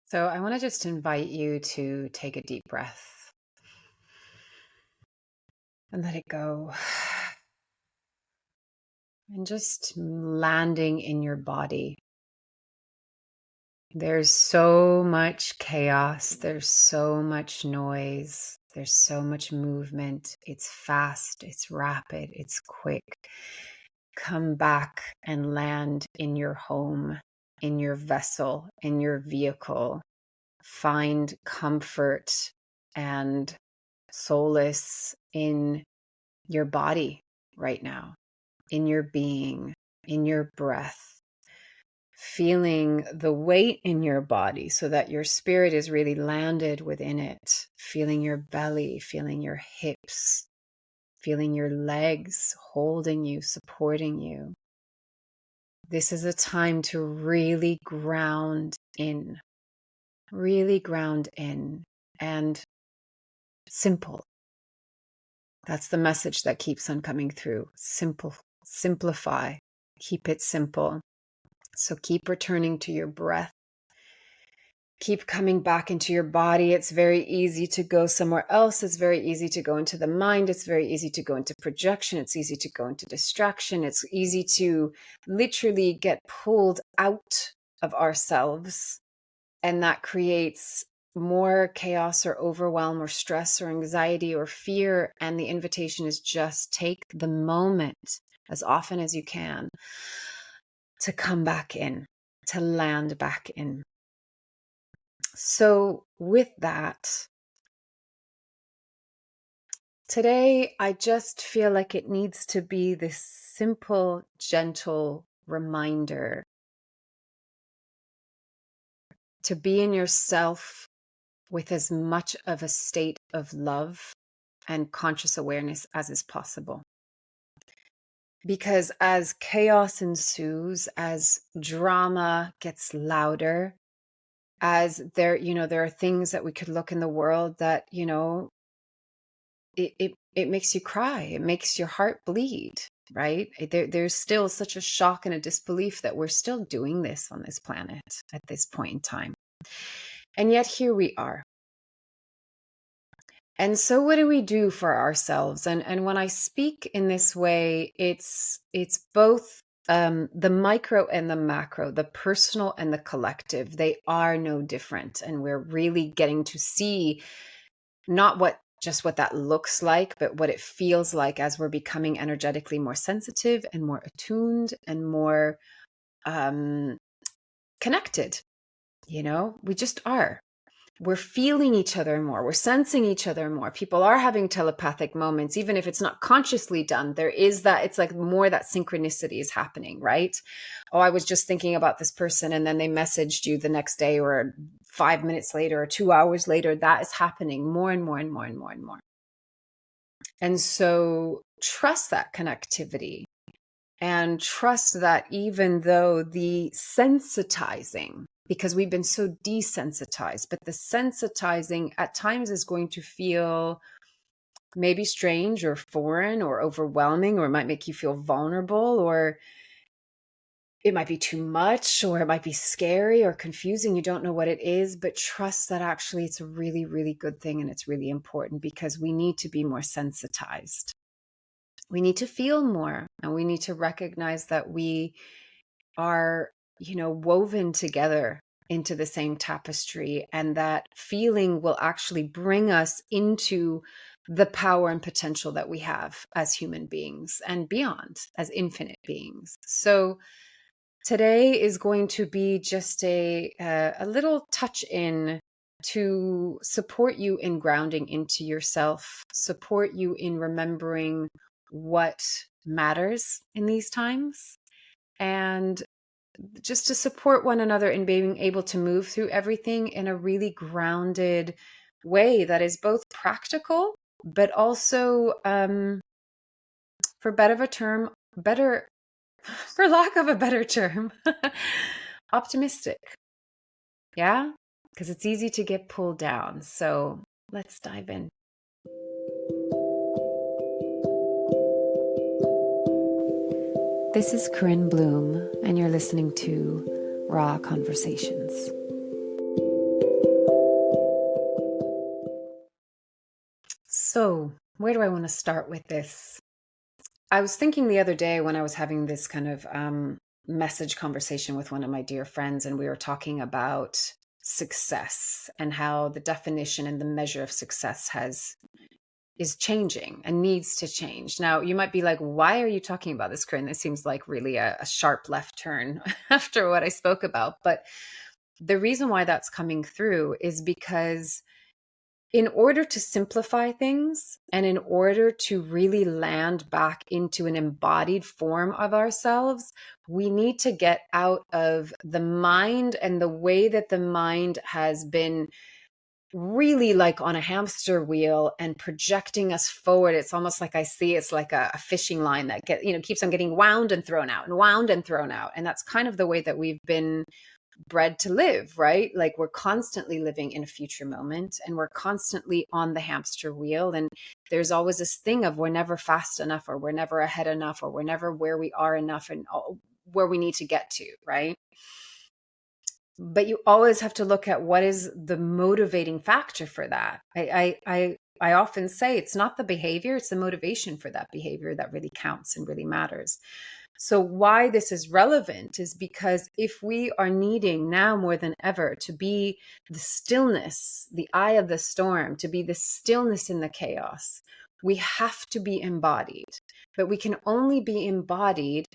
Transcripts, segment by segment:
So I want to just invite you to take a deep breath and let it go. And just landing in your body. There's so much chaos. There's so much noise. There's so much movement. It's fast. It's rapid. It's quick. Come back and land in your home, in your vessel, in your vehicle. Find comfort and solace in your body right now, in your being, in your breath, feeling the weight in your body so that your spirit is really landed within it, feeling your belly, feeling your hips, feeling your legs holding you, supporting you. This is a time to really ground in, and simple. That's the message that keeps on coming through. Simple, simplify, keep it simple. So keep returning to your breath. Keep coming back into your body. It's very easy to go somewhere else. It's very easy to go into the mind. It's very easy to go into projection. It's easy to go into distraction. It's easy to literally get pulled out of ourselves. And that creates more chaos or overwhelm or stress or anxiety or fear. And the invitation is just take the moment as often as you can to come back in, to land back in. So with that, today I just feel like it needs to be this simple, gentle reminder to be in yourself with as much of a state of love and conscious awareness as is possible. Because as chaos ensues, as drama gets louder, as there are things that we could look in the world that, it makes you cry. It makes your heart bleed, right? There's still such a shock and a disbelief that we're still doing this on this planet at this point in time. And yet here we are. And so what do we do for ourselves? And when I speak in this way, it's both the micro and the macro, the personal and the collective. They are no different. And we're really getting to see not what that looks like, but what it feels like as we're becoming energetically more sensitive and more attuned and more connected. We just are. We're feeling each other more. We're sensing each other more. People are having telepathic moments, even if it's not consciously done. There is that, it's like more that synchronicity is happening, right? Oh, I was just thinking about this person and then they messaged you the next day or 5 minutes later or 2 hours later. That is happening more and more and more and more and more. And so trust that connectivity and trust that even though the sensitizing, because we've been so desensitized, but the sensitizing at times is going to feel maybe strange or foreign or overwhelming, or it might make you feel vulnerable, or it might be too much, or it might be scary or confusing. You don't know what it is, but trust that actually it's a really, really good thing. And it's really important because we need to be more sensitized. We need to feel more, and we need to recognize that we are, woven together into the same tapestry, and that feeling will actually bring us into the power and potential that we have as human beings and beyond, as infinite beings. So today is going to be just a little touch in to support you in grounding into yourself, support you in remembering what matters in these times, and just to support one another in being able to move through everything in a really grounded way that is both practical, but also, for lack of a better term, optimistic. Yeah, because it's easy to get pulled down. So let's dive in. This is Corinne Bloom, and you're listening to Raw Conversations. So, where do I want to start with this? I was thinking the other day when I was having this kind of message conversation with one of my dear friends, and we were talking about success and how the definition and the measure of success is changing and needs to change. Now, you might be like, why are you talking about this, Corinne? This seems like really a sharp left turn after what I spoke about. But the reason why that's coming through is because in order to simplify things and in order to really land back into an embodied form of ourselves, we need to get out of the mind and the way that the mind has been really like on a hamster wheel and projecting us forward. It's almost like I see it's like a fishing line that keeps on getting wound and thrown out and wound and thrown out. And that's kind of the way that we've been bred to live, right? Like we're constantly living in a future moment and we're constantly on the hamster wheel. And there's always this thing of we're never fast enough or we're never ahead enough or we're never where we are enough and where we need to get to, right? But you always have to look at what is the motivating factor for that. I often say it's not the behavior, it's the motivation for that behavior that really counts and really matters. So why this is relevant is because if we are needing now more than ever to be the stillness, the eye of the storm, to be the stillness in the chaos, we have to be embodied. But we can only be embodied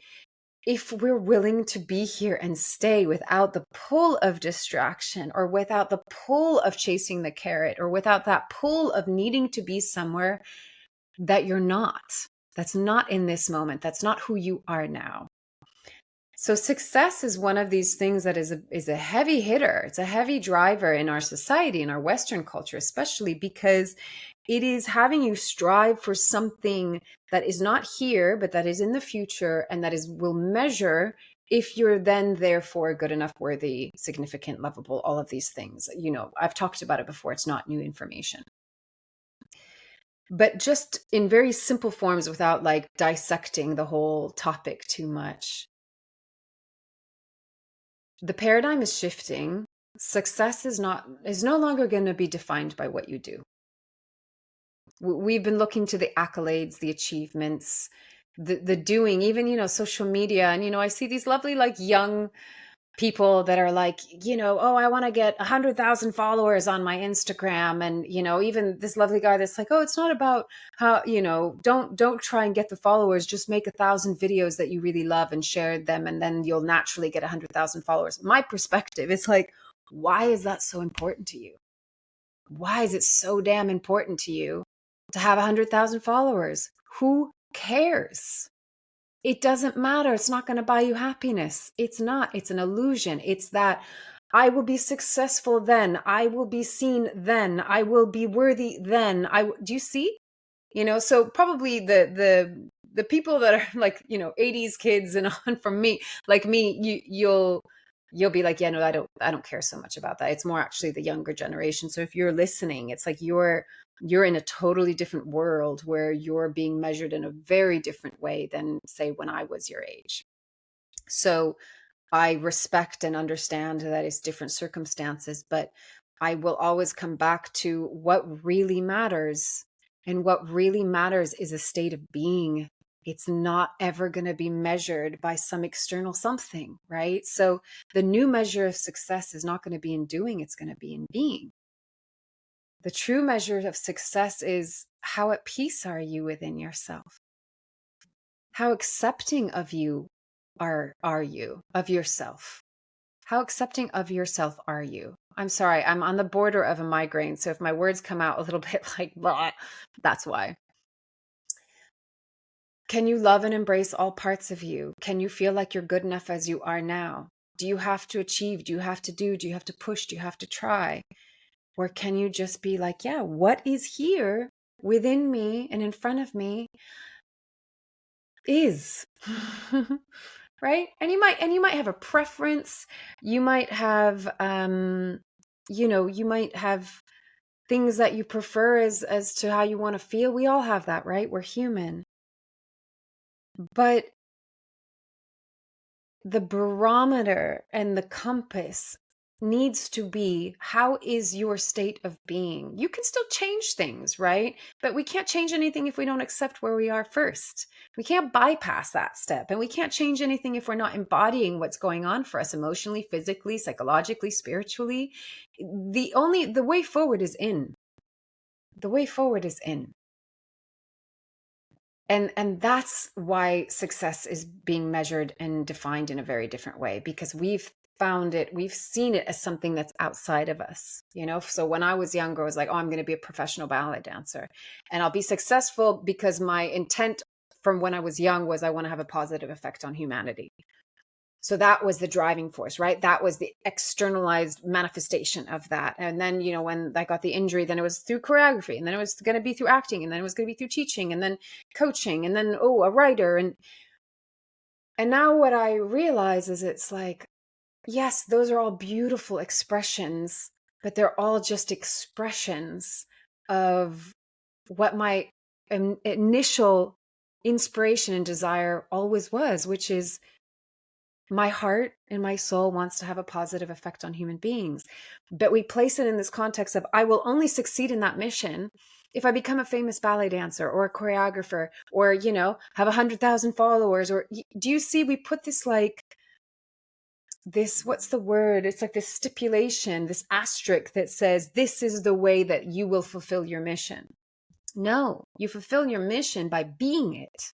if we're willing to be here and stay without the pull of distraction or without the pull of chasing the carrot or without that pull of needing to be somewhere that you're not. That's not in this moment. That's not who you are now. So success is one of these things that is a heavy hitter. It's a heavy driver in our society, in our Western culture, especially because it is having you strive for something that is not here, but that is in the future and that will measure if you're then therefore good enough, worthy, significant, lovable, all of these things. I've talked about it before. It's not new information. But just in very simple forms without like dissecting the whole topic too much. The paradigm is shifting. Success is no longer going to be defined by what you do. We've been looking to the accolades, the achievements, the doing, even, social media. And, I see these lovely, like young people that are like, oh, I want to get 100,000 followers on my Instagram. And, even this lovely guy that's like, oh, it's not about how, don't try and get the followers, just make 1,000 videos that you really love and share them. And then you'll naturally get 100,000 followers. My perspective is like, why is that so important to you? Why is it so damn important to you to have 100,000 followers? Who cares? It doesn't matter. It's not going to buy you happiness. It's not. It's an illusion. It's that I will be successful then. I will be seen then. I will be worthy then. Do you see? So probably the people that are like, 80s kids and on from me, like me, you'll be like, yeah, no, I don't care so much about that. It's more actually the younger generation. So if you're listening, it's like you're in a totally different world where you're being measured in a very different way than say when I was your age. So I respect and understand that it's different circumstances, but I will always come back to what really matters. And what really matters is a state of being. It's not ever going to be measured by some external something, right? So the new measure of success is not going to be in doing, it's going to be in being. The true measure of success is how at peace are you within yourself? How accepting of you are you, of yourself? How accepting of yourself are you? I'm sorry, I'm on the border of a migraine, so if my words come out a little bit like blah, that's why. Can you love and embrace all parts of you? Can you feel like you're good enough as you are now? Do you have to achieve? Do you have to do? Do you have to push? Do you have to try? Or can you just be like, yeah, what is here within me and in front of me is right? And you might have a preference. You might have you might have things that you prefer as to how you want to feel. We all have that, right? We're human. But the barometer and the compass needs to be, how is your state of being? You can still change things, right? But we can't change anything if we don't accept where we are first. We can't bypass that step, and we can't change anything if we're not embodying what's going on for us emotionally, physically, psychologically, spiritually. The way forward is in. The way forward is in. And that's why success is being measured and defined in a very different way, because we've seen it as something that's outside of us, so when I was younger, I was like, oh, I'm going to be a professional ballet dancer, and I'll be successful because my intent from when I was young was I want to have a positive effect on humanity. So that was the driving force, right? That was the externalized manifestation of that. And then, when I got the injury, then it was through choreography, and then it was going to be through acting, and then it was going to be through teaching, and then coaching, and then, a writer. And now what I realize is it's like, yes, those are all beautiful expressions, but they're all just expressions of what my initial inspiration and desire always was, which is my heart and my soul wants to have a positive effect on human beings. But we place it in this context of, I will only succeed in that mission if I become a famous ballet dancer or a choreographer, or, have 100,000 followers. Or do you see, we put this what's the word? It's like this stipulation, this asterisk that says, this is the way that you will fulfill your mission. No, you fulfill your mission by being it.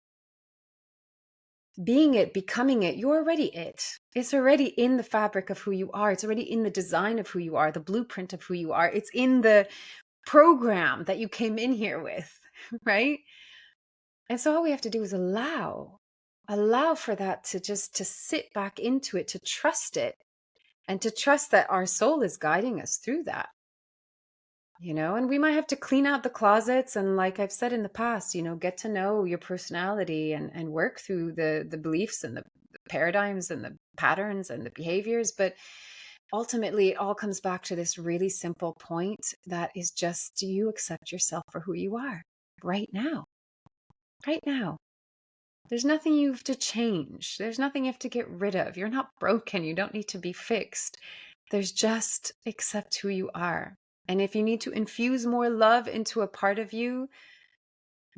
Being it, becoming it, you're already it. It's already in the fabric of who you are. It's already in the design of who you are, the blueprint of who you are. It's in the program that you came in here with, right? And so all we have to do is allow for that to sit back into it, to trust it, and to trust that our soul is guiding us through that. And we might have to clean out the closets, and like I've said in the past, get to know your personality and work through the beliefs and the paradigms and the patterns and the behaviors. But ultimately, it all comes back to this really simple point that is just, do you accept yourself for who you are right now? Right now. There's nothing you have to change. There's nothing you have to get rid of. You're not broken. You don't need to be fixed. There's just accept who you are. And if you need to infuse more love into a part of you,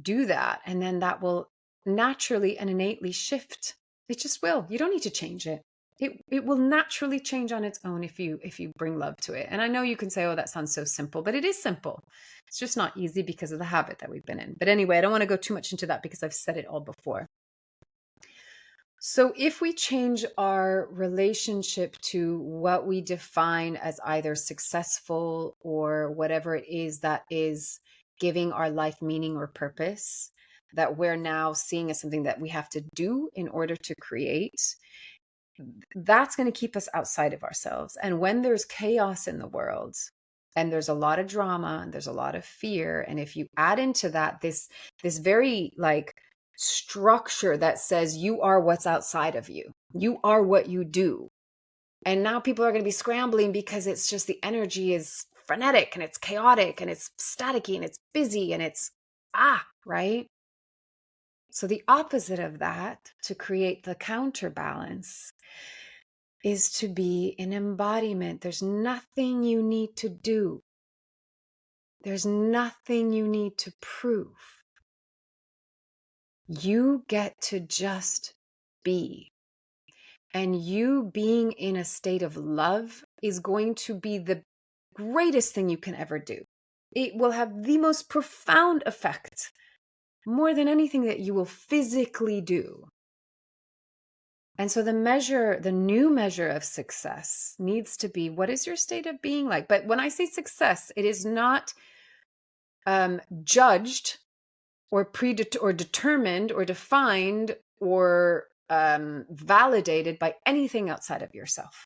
do that. And then that will naturally and innately shift. It just will. You don't need to change it. It will naturally change on its own if you bring love to it. And I know you can say, oh, that sounds so simple, but it is simple. It's just not easy because of the habit that we've been in. But anyway, I don't want to go too much into that because I've said it all before. So if we change our relationship to what we define as either successful or whatever it is that is giving our life meaning or purpose, that we're now seeing as something that we have to do in order to create, that's going to keep us outside of ourselves. And when there's chaos in the world, and there's a lot of drama, and there's a lot of fear, and if you add into that this very structure that says you are what's outside of you, you are what you do, and now people are going to be scrambling because it's just, the energy is frenetic and it's chaotic and it's staticky and it's busy and it's right. So the opposite of that, to create the counterbalance, is to be in embodiment. There's nothing you need to do. There's nothing you need to prove. You get to just be. And you being in a state of love is going to be the greatest thing you can ever do. It will have the most profound effect, more than anything that you will physically do. And so the new measure of success needs to be, what is your state of being like? But when I say success, it is not judged or determined or defined or validated by anything outside of yourself.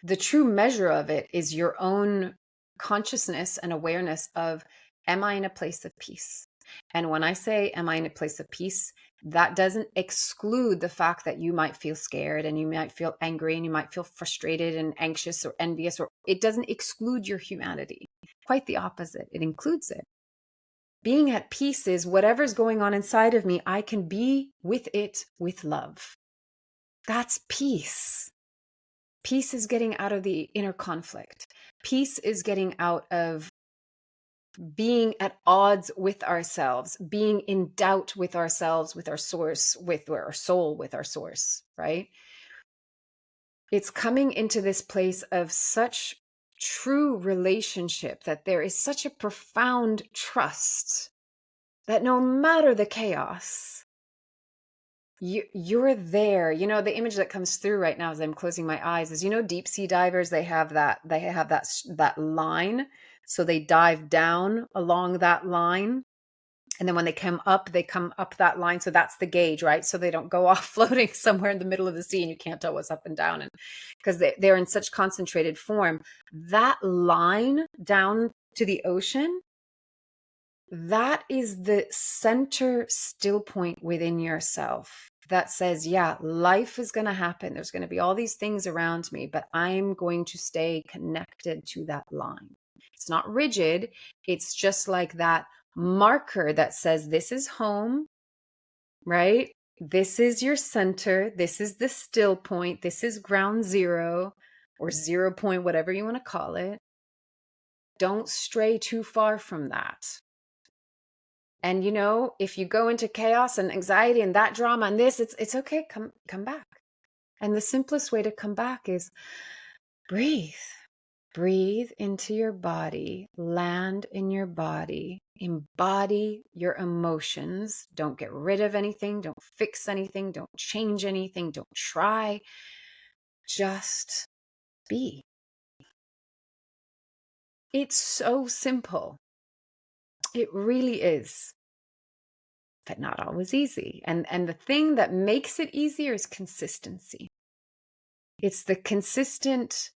The true measure of it is your own consciousness and awareness of, am I in a place of peace? And when I say, am I in a place of peace, that doesn't exclude the fact that you might feel scared and you might feel angry and you might feel frustrated and anxious or envious, or it doesn't exclude your humanity. Quite the opposite. It includes it. Being at peace is, whatever's going on inside of me, I can be with it with love. That's peace. Peace is getting out of the inner conflict. Peace is getting out of being at odds with ourselves, being in doubt with ourselves, with our source, with our soul, with our source, right? It's coming into this place of such true relationship, that there is such a profound trust that no matter the chaos, you're there. You know, the image that comes through right now as I'm closing my eyes is, you know, deep sea divers, they have that line. So they dive down along that line. And then when they come up that line. So that's the gauge, right? So they don't go off floating somewhere in the middle of the sea and you can't tell what's up and down. And because they're in such concentrated form, that line down to the ocean, that is the center still point within yourself that says, yeah, life is going to happen. There's going to be all these things around me, but I'm going to stay connected to that line. It's not rigid. It's just like that marker that says, this is home, right? This is your center. This is the still point. This is ground zero or 0 point, whatever you want to call it. Don't stray too far from that. And, you know, if you go into chaos and anxiety and that drama and this, it's okay. Come back. And the simplest way to come back is breathe. Breathe into your body, land in your body, embody your emotions. Don't get rid of anything. Don't fix anything. Don't change anything. Don't try. Just be. It's so simple. It really is. But not always easy. And the thing that makes it easier is consistency. It's the consistent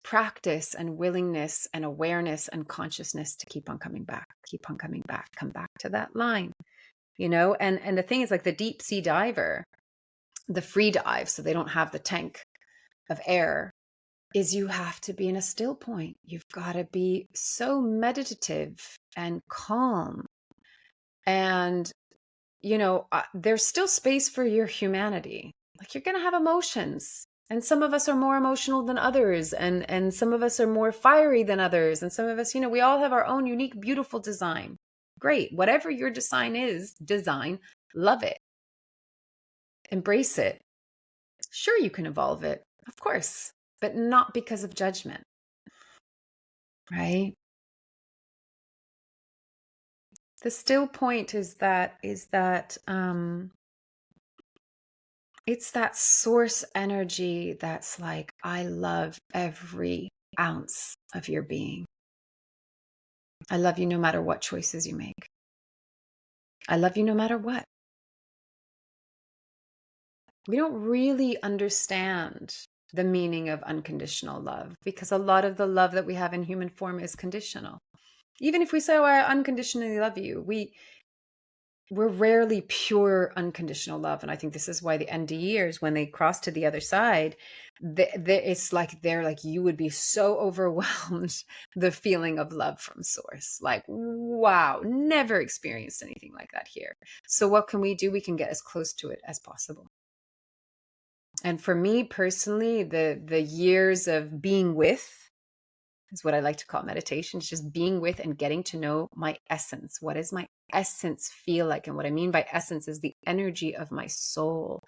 practice and willingness and awareness and consciousness to keep on coming back, come back to that line, you know? And the thing is, like the deep sea diver, the free dive, so they don't have the tank of air, is you have to be in a still point. You've got to be so meditative and calm. And you know, there's still space for your humanity. Like you're going to have emotions. And some of us are more emotional than others. And some of us are more fiery than others. And some of us, you know, we all have our own unique, beautiful design. Great. Whatever your design is, love it. Embrace it. Sure, you can evolve it, of course, but not because of judgment. Right? The still point is that it's that source energy that's like, I love every ounce of your being. I love you no matter what choices you make. I love you no matter what. We don't really understand the meaning of unconditional love because a lot of the love that we have in human form is conditional. Even if we say, oh, I unconditionally love you, we're rarely pure unconditional love. And I think this is why the NDEers, when they cross to the other side, it's like they're like, you would be so overwhelmed, the feeling of love from source. Like, wow, never experienced anything like that here. So what can we do? We can get as close to it as possible. And for me personally, the years of being with is what I like to call meditation. It's just being with and getting to know my essence. What does my essence feel like? And what I mean by essence is the energy of my soul.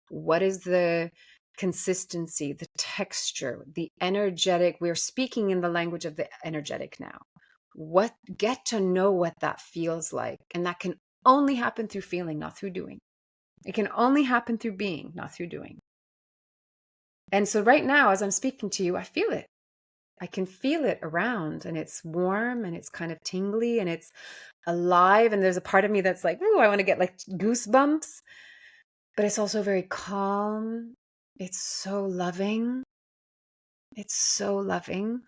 What is the consistency, the texture, the energetic? We're speaking in the language of the energetic now. Get to know what that feels like. And that can only happen through feeling, not through doing. It can only happen through being, not through doing. And so right now, as I'm speaking to you, I feel it. I can feel it around, and it's warm and it's kind of tingly and it's alive. And there's a part of me that's like, ooh, I want to get like goosebumps, but it's also very calm. It's so loving. It's so loving.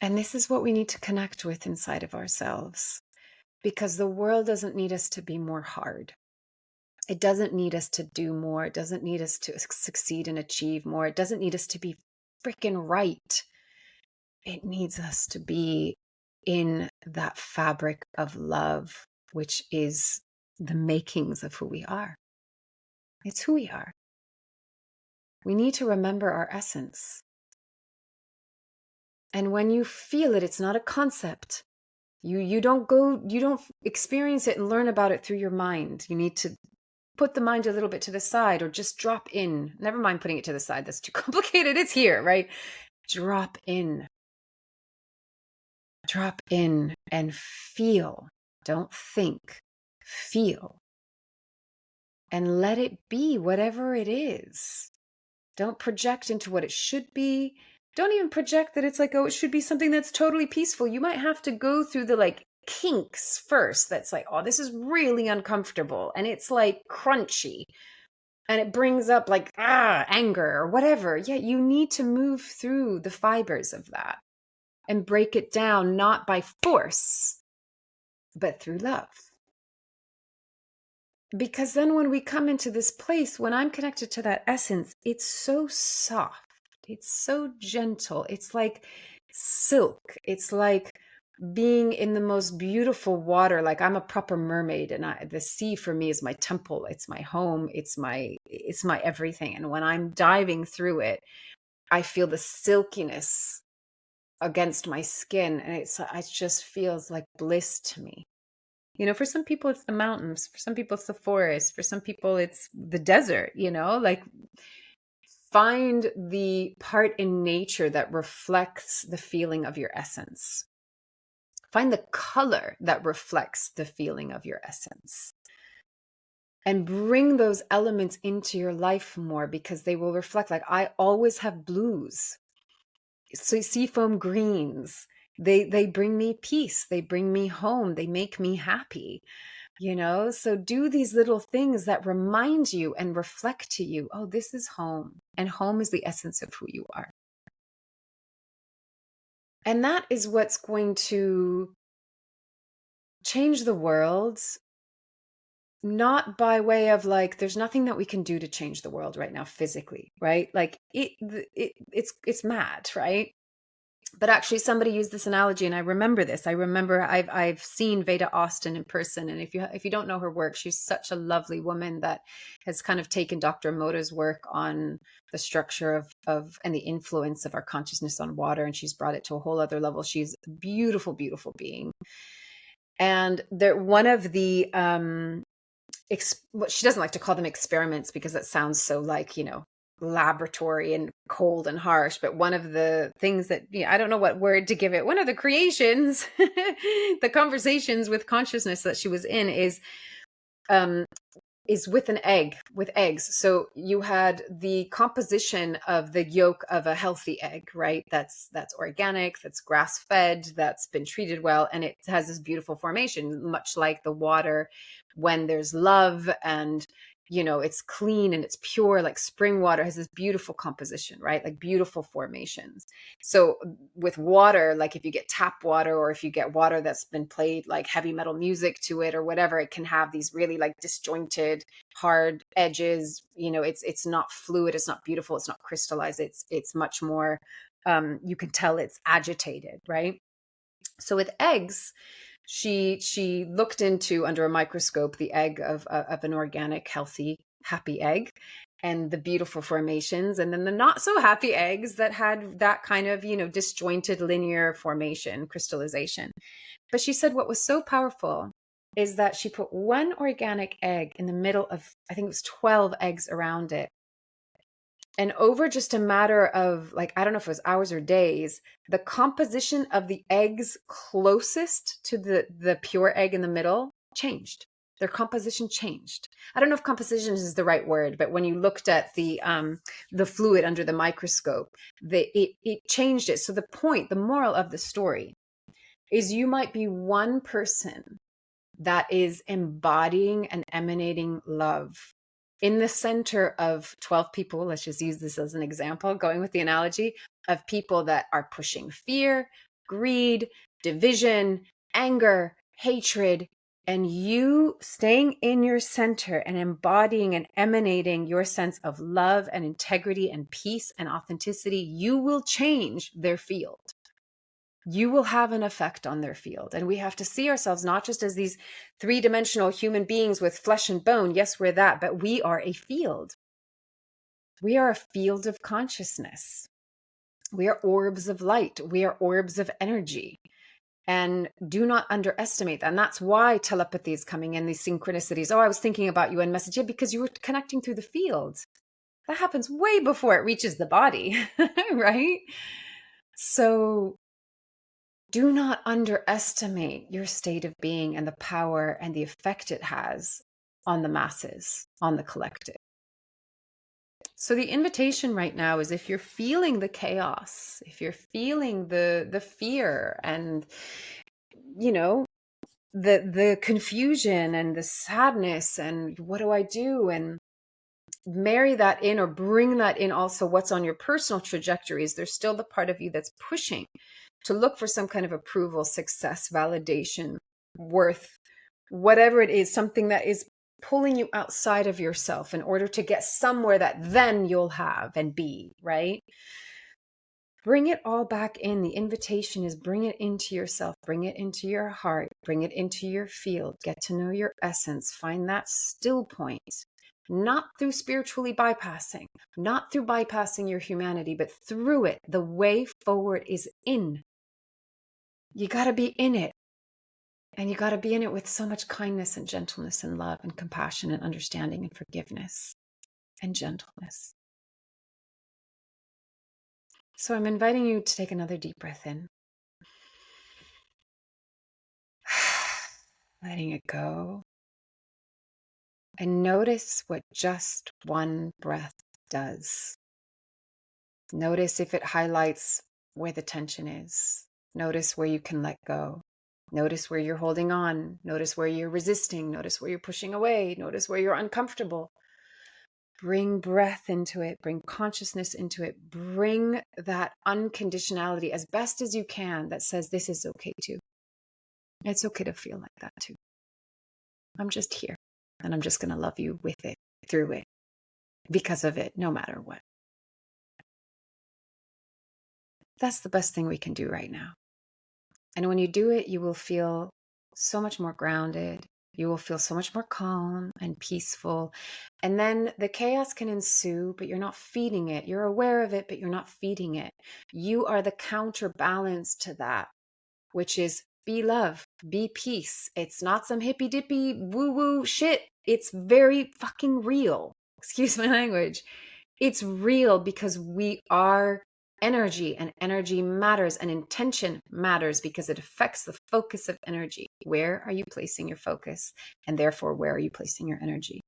And this is what we need to connect with inside of ourselves, because the world doesn't need us to be more hard. It doesn't need us to do more. It doesn't need us to succeed and achieve more. It doesn't need us to be freaking right. It needs us to be in that fabric of love, which is the makings of who we are. It's who we are. We need to remember our essence. And when you feel it, it's not a concept. You don't experience it and learn about it through your mind. You need to put the mind a little bit to the side, or just drop in. Never mind putting it to the side. That's too complicated. It's here, right? Drop in. Drop in and feel. Don't think. Feel. And let it be whatever it is. Don't project into what it should be. Don't even project that it's like, oh, it should be something that's totally peaceful. You might have to go through the like kinks first. That's like, oh, this is really uncomfortable. And it's like crunchy. And it brings up like, anger or whatever. Yeah, you need to move through the fibers of that and break it down, not by force, but through love. Because then when we come into this place, when I'm connected to that essence, it's so soft. It's so gentle. It's like silk. It's like being in the most beautiful water. Like I'm a proper mermaid, and the sea for me is my temple. It's my home. It's my everything. And when I'm diving through it, I feel the silkiness against my skin, and it just feels like bliss to me. You know, for some people it's the mountains, for some people it's the forest, for some people it's the desert, like find the part in nature that reflects the feeling of your essence. Find the color that reflects the feeling of your essence. And bring those elements into your life more, because they will reflect. Like I always have blues. So seafoam greens, they bring me peace. They bring me home. They make me happy. So do these little things that remind you and reflect to you, oh, this is home. And home is the essence of who you are. And that is what's going to change the world, not by way of like, there's nothing that we can do to change the world right now physically, right? Like it's mad, right? But actually somebody used this analogy, and I remember this. I remember I've seen Veda Austin in person. And if you don't know her work, she's such a lovely woman that has kind of taken Dr. Emoto's work on the structure of and the influence of our consciousness on water. And she's brought it to a whole other level. She's a beautiful, beautiful being. And one of the, she doesn't like to call them experiments because that sounds so like, laboratory and cold and harsh, but one of the things that I don't know what word to give it, one of the creations the conversations with consciousness that she was in is with with eggs. So you had the composition of the yolk of a healthy egg, right? That's organic, that's grass fed, that's been treated well, and it has this beautiful formation, much like the water when there's love and it's clean and it's pure. Like spring water has this beautiful composition, right? Like beautiful formations. So with water, like if you get tap water, or if you get water that's been played like heavy metal music to it or whatever, it can have these really like disjointed, hard edges. It's not fluid. It's not beautiful. It's not crystallized. It's much more, you can tell it's agitated, right? So with eggs, she looked into, under a microscope, the egg of an organic, healthy, happy egg, and the beautiful formations, and then the not so happy eggs that had that kind of disjointed linear formation, crystallization. But she said what was so powerful is that she put one organic egg in the middle of, I think it was 12 eggs around it. And over just a matter of like, I don't know if it was hours or days, the composition of the eggs closest to the pure egg in the middle changed. Their composition changed. I don't know if composition is the right word, but when you looked at the fluid under the microscope, it changed it. So the moral of the story is you might be one person that is embodying and emanating love in the center of 12 people. Let's just use this as an example, going with the analogy of people that are pushing fear, greed, division, anger, hatred, and you staying in your center and embodying and emanating your sense of love and integrity and peace and authenticity, you will change their field. You will have an effect on their field. And we have to see ourselves not just as these three-dimensional human beings with flesh and bone. Yes, we're that, but we are a field. We are a field of consciousness. We are orbs of light. We are orbs of energy. And do not underestimate that. And that's why telepathy is coming in, these synchronicities. Oh, I was thinking about you and message. Yeah, because you were connecting through the field. That happens way before it reaches the body, right? So do not underestimate your state of being and the power and the effect it has on the masses, on the collective. So the invitation right now is, if you're feeling the chaos, if you're feeling the fear and, you know, the confusion and the sadness and what do I do, and marry that in or bring that in also what's on your personal trajectories. There's still the part of you that's pushing to look for some kind of approval, success, validation, worth, whatever it is, something that is pulling you outside of yourself in order to get somewhere that then you'll have and be, right? Bring it all back in. The invitation is bring it into yourself, bring it into your heart, bring it into your field, get to know your essence, find that still point, not through spiritually bypassing, not through bypassing your humanity, but through it. The way forward is in. You got to be in it. And you got to be in it with so much kindness and gentleness and love and compassion and understanding and forgiveness and gentleness. So I'm inviting you to take another deep breath in. Letting it go. And notice what just one breath does. Notice if it highlights where the tension is. Notice where you can let go. Notice where you're holding on. Notice where you're resisting. Notice where you're pushing away. Notice where you're uncomfortable. Bring breath into it. Bring consciousness into it. Bring that unconditionality as best as you can that says this is okay too. It's okay to feel like that too. I'm just here and I'm just going to love you with it, through it, because of it, no matter what. That's the best thing we can do right now. And when you do it, you will feel so much more grounded. You will feel so much more calm and peaceful. And then the chaos can ensue, but you're not feeding it. You're aware of it, but you're not feeding it. You are the counterbalance to that, which is be love, be peace. It's not some hippy dippy woo woo shit. It's very fucking real. Excuse my language. It's real because we are energy, and energy matters, and intention matters because it affects the focus of energy. Where are you placing your focus? And therefore, where are you placing your energy?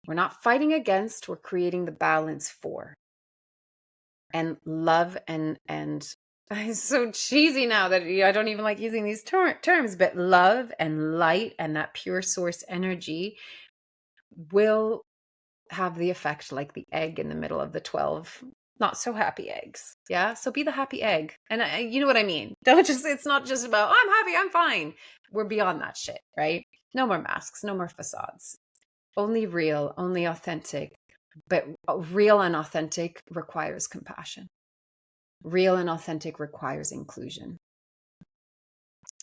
We're not fighting against, we're creating the balance for. And love and it's so cheesy now that I don't even like using these terms, but love and light and that pure source energy will have the effect like the egg in the middle of the 12 not so happy eggs. Yeah. So be the happy egg. And you know what I mean? It's not just about, oh, I'm happy, I'm fine. We're beyond that shit, right? No more masks, no more facades. Only real, only authentic. But real and authentic requires compassion. Real and authentic requires inclusion.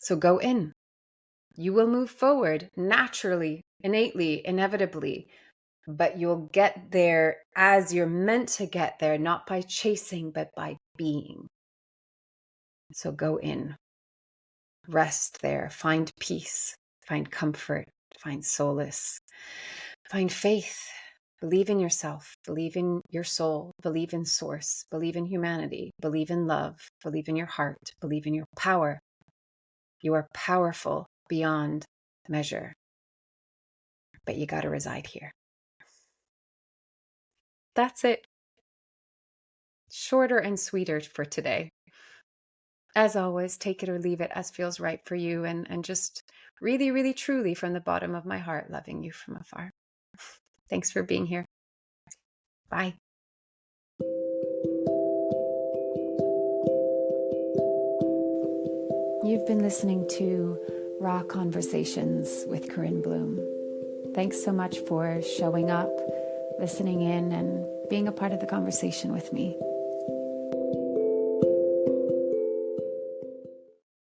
So go in. You will move forward naturally, innately, inevitably. But you'll get there as you're meant to get there, not by chasing, but by being. So go in, rest there, find peace, find comfort, find solace, find faith, believe in yourself, believe in your soul, believe in source, believe in humanity, believe in love, believe in your heart, believe in your power. You are powerful beyond measure, but you got to reside here. That's it. Shorter and sweeter for today. As always, take it or leave it as feels right for you, and just really, really, truly from the bottom of my heart, loving you from afar. Thanks for being here. Bye. You've been listening to Raw Conversations with Corinne Bloom. Thanks so much for showing up, listening in, and being a part of the conversation with me.